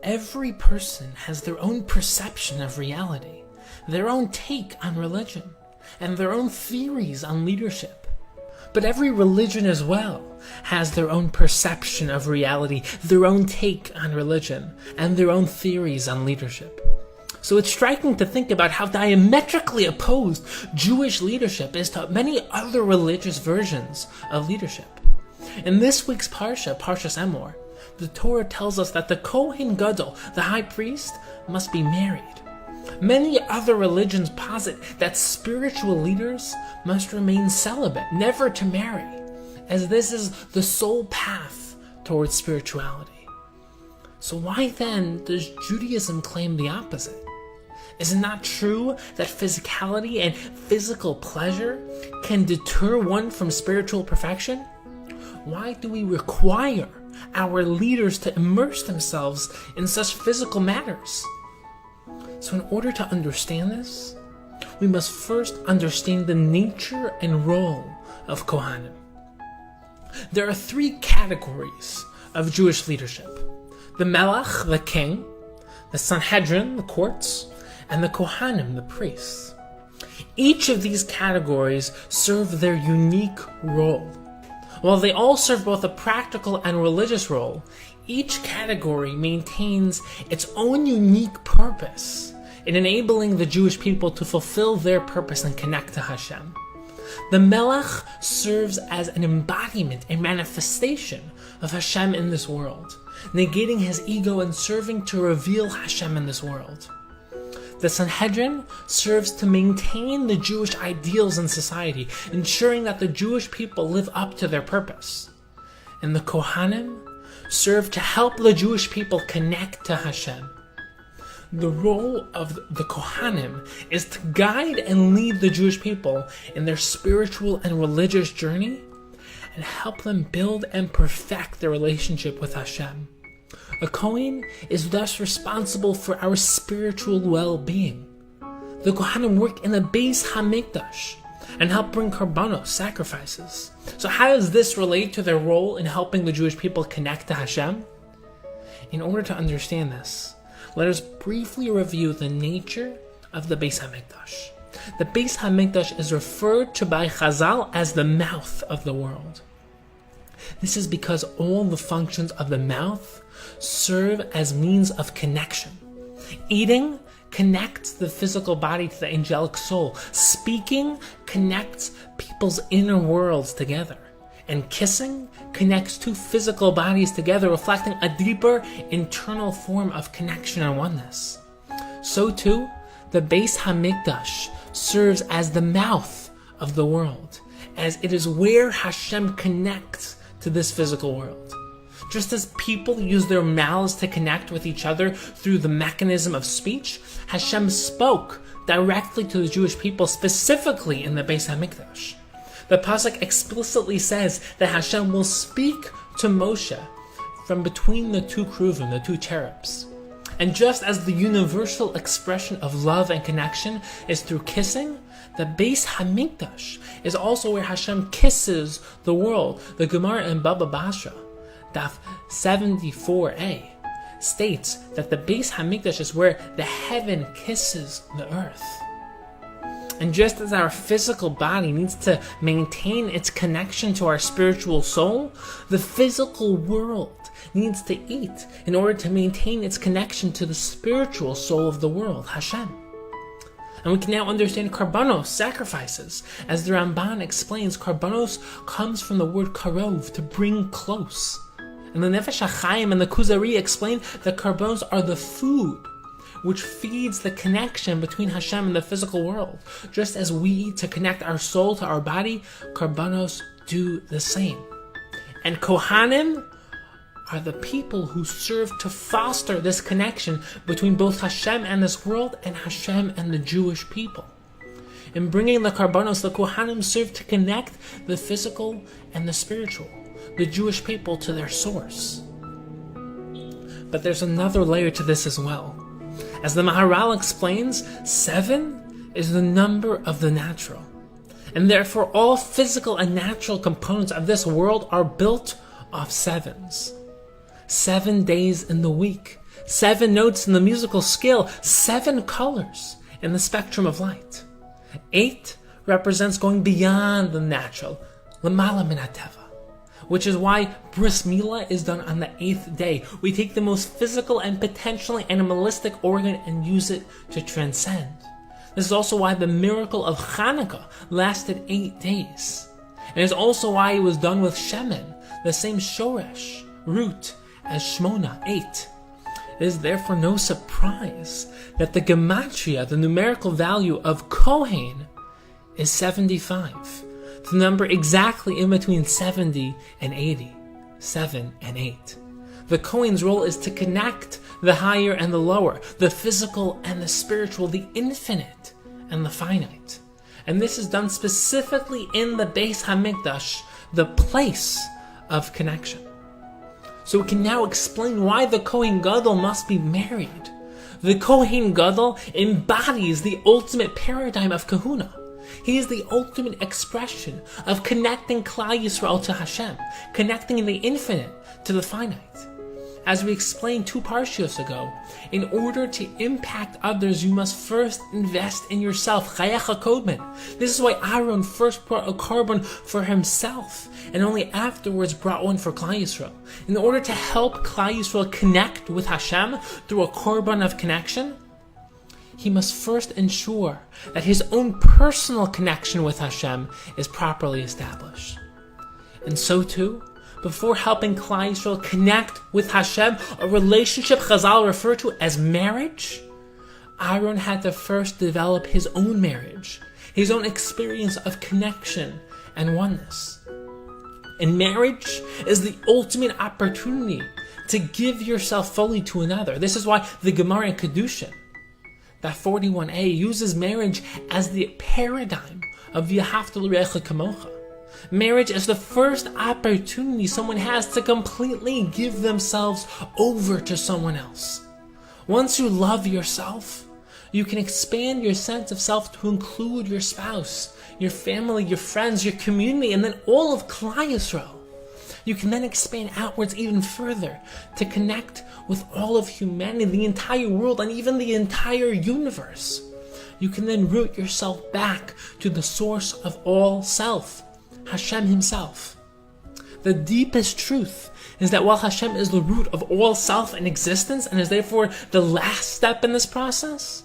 Every person has their own perception of reality, their own take on religion, and their own theories on leadership. But every religion as well has their own perception of reality, their own take on religion, and their own theories on leadership. So it's striking to think about how diametrically opposed Jewish leadership is to many other religious versions of leadership. In this week's Parsha, Parshas Emor, the Torah tells us that the Kohen Gadol, the high priest, must be married. Many other religions posit that spiritual leaders must remain celibate, never to marry, as this is the sole path towards spirituality. So why then does Judaism claim the opposite? Is it not true that physicality and physical pleasure can deter one from spiritual perfection? Why do we require our leaders to immerse themselves in such physical matters? So in order to understand this, we must first understand the nature and role of Kohanim. There are three categories of Jewish leadership: the Melech, the king, the Sanhedrin, the courts, and the Kohanim, the priests. Each of these categories serve their unique role. While they all serve both a practical and religious role, each category maintains its own unique purpose in enabling the Jewish people to fulfill their purpose and connect to Hashem. The Melech serves as an embodiment, a manifestation of Hashem in this world, negating his ego and serving to reveal Hashem in this world. The Sanhedrin serves to maintain the Jewish ideals in society, ensuring that the Jewish people live up to their purpose. And the Kohanim serve to help the Jewish people connect to Hashem. The role of the Kohanim is to guide and lead the Jewish people in their spiritual and religious journey and help them build and perfect their relationship with Hashem. A Kohen is thus responsible for our spiritual well-being. The Kohanim work in the Beis HaMikdash and help bring karbanos, sacrifices. So how does this relate to their role in helping the Jewish people connect to Hashem? In order to understand this, let us briefly review the nature of the Beis HaMikdash. The Beis HaMikdash is referred to by Chazal as the mouth of the world. This is because all the functions of the mouth serve as means of connection. Eating connects the physical body to the angelic soul. Speaking connects people's inner worlds together. And kissing connects two physical bodies together, reflecting a deeper internal form of connection and oneness. So too, the Beis HaMikdash serves as the mouth of the world, as it is where Hashem connects to this physical world. Just as people use their mouths to connect with each other through the mechanism of speech, Hashem spoke directly to the Jewish people, specifically in the Beis HaMikdash. The pasuk explicitly says that Hashem will speak to Moshe from between the two kruvim, the two cherubs. And just as the universal expression of love and connection is through kissing, the Beis HaMikdash is also where Hashem kisses the world. The Gemara in Baba Basra, Daf 74a, states that the Beis HaMikdash is where the heaven kisses the earth. And just as our physical body needs to maintain its connection to our spiritual soul, the physical world needs to eat in order to maintain its connection to the spiritual soul of the world, Hashem. And we can now understand karbanos, sacrifices. As the Ramban explains, karbanos comes from the word karov, to bring close. And the Nefesh HaChaim and the Kuzari explain that karbanos are the food which feeds the connection between Hashem and the physical world. Just as we eat to connect our soul to our body, karbanos do the same. And Kohanim are the people who serve to foster this connection between both Hashem and this world and Hashem and the Jewish people. In bringing the karbanos, the Kohanim serve to connect the physical and the spiritual, the Jewish people to their source. But there's another layer to this as well. As the Maharal explains, 7 is the number of the natural. And therefore all physical and natural components of this world are built off sevens. 7 days in the week, 7 notes in the musical scale, 7 colors in the spectrum of light. 8 represents going beyond the natural, lemala min hateva, which is why bris milah is done on the 8th day. We take the most physical and potentially animalistic organ and use it to transcend. This is also why the miracle of Hanukkah lasted 8 days. And it's also why it was done with shemen, the same shoresh, root, as Shmona, 8. It is therefore no surprise that the gematria, the numerical value of Kohen, is 75. The number exactly in between 70 and 80. 7 and 8. The Kohen's role is to connect the higher and the lower, the physical and the spiritual, the infinite and the finite. And this is done specifically in the Beis HaMikdash, the place of connection. So we can now explain why the Kohen Gadol must be married. The Kohen Gadol embodies the ultimate paradigm of kahuna. He is the ultimate expression of connecting Klal Yisrael to Hashem, connecting the infinite to the finite. As we explained 2 parshios ago, in order to impact others, you must first invest in yourself. Chayecha kodmen. This is why Aaron first brought a korban for himself, and only afterwards brought one for Klal Yisrael. In order to help Klal Yisrael connect with Hashem through a korban of connection, he must first ensure that his own personal connection with Hashem is properly established. And so too, before helping Klal Yisrael connect with Hashem, a relationship Chazal refer to as marriage, Aaron had to first develop his own marriage, his own experience of connection and oneness. And marriage is the ultimate opportunity to give yourself fully to another. This is why the Gemara in Kedushin, that 41a, uses marriage as the paradigm of V'ahavta l'reacha kamocha. Marriage is the first opportunity someone has to completely give themselves over to someone else. Once you love yourself, you can expand your sense of self to include your spouse, your family, your friends, your community, and then all of Klal Yisrael. You can then expand outwards even further to connect with all of humanity, the entire world, and even the entire universe. You can then root yourself back to the source of all self, Hashem himself. The deepest truth is that while Hashem is the root of all self and existence and is therefore the last step in this process,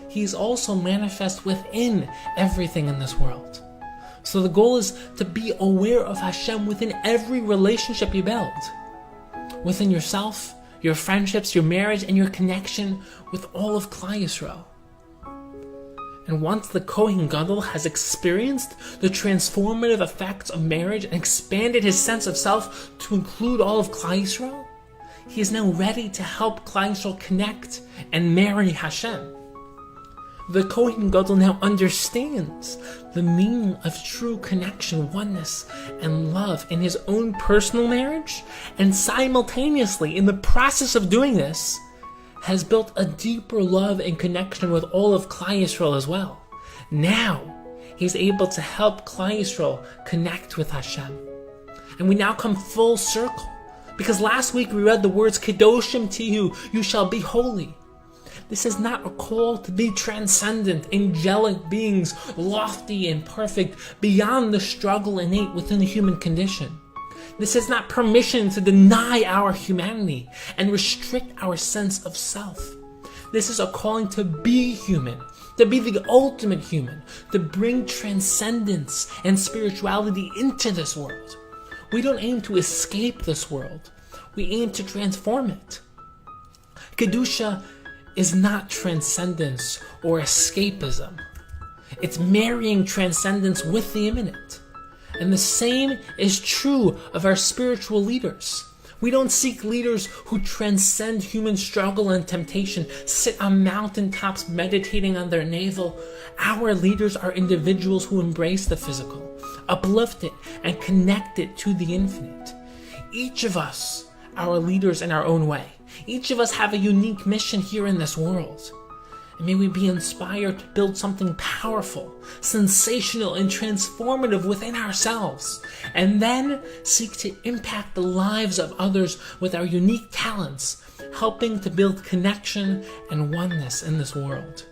he is also manifest within everything in this world. So the goal is to be aware of Hashem within every relationship you build. Within yourself, your friendships, your marriage, and your connection with all of Klal Yisrael. And once the Kohen Gadol has experienced the transformative effects of marriage and expanded his sense of self to include all of Klal Yisrael, he is now ready to help Klal Yisrael connect and marry Hashem. The Kohen Gadol now understands the meaning of true connection, oneness, and love in his own personal marriage, and simultaneously, in the process of doing this, has built a deeper love and connection with all of Klal Yisrael as well. Now, he's able to help Klal Yisrael connect with Hashem. And we now come full circle, because last week we read the words, Kedoshim Tihu, you shall be holy. This is not a call to be transcendent, angelic beings, lofty and perfect, beyond the struggle innate within the human condition. This is not permission to deny our humanity and restrict our sense of self. This is a calling to be human, to be the ultimate human, to bring transcendence and spirituality into this world. We don't aim to escape this world. We aim to transform it. Kedusha is not transcendence or escapism. It's marrying transcendence with the immanent. And the same is true of our spiritual leaders. We don't seek leaders who transcend human struggle and temptation, sit on mountaintops meditating on their navel. Our leaders are individuals who embrace the physical, uplift it, and connect it to the infinite. Each of us are leaders in our own way. Each of us have a unique mission here in this world. And may we be inspired to build something powerful, sensational, and transformative within ourselves, and then seek to impact the lives of others with our unique talents, helping to build connection and oneness in this world.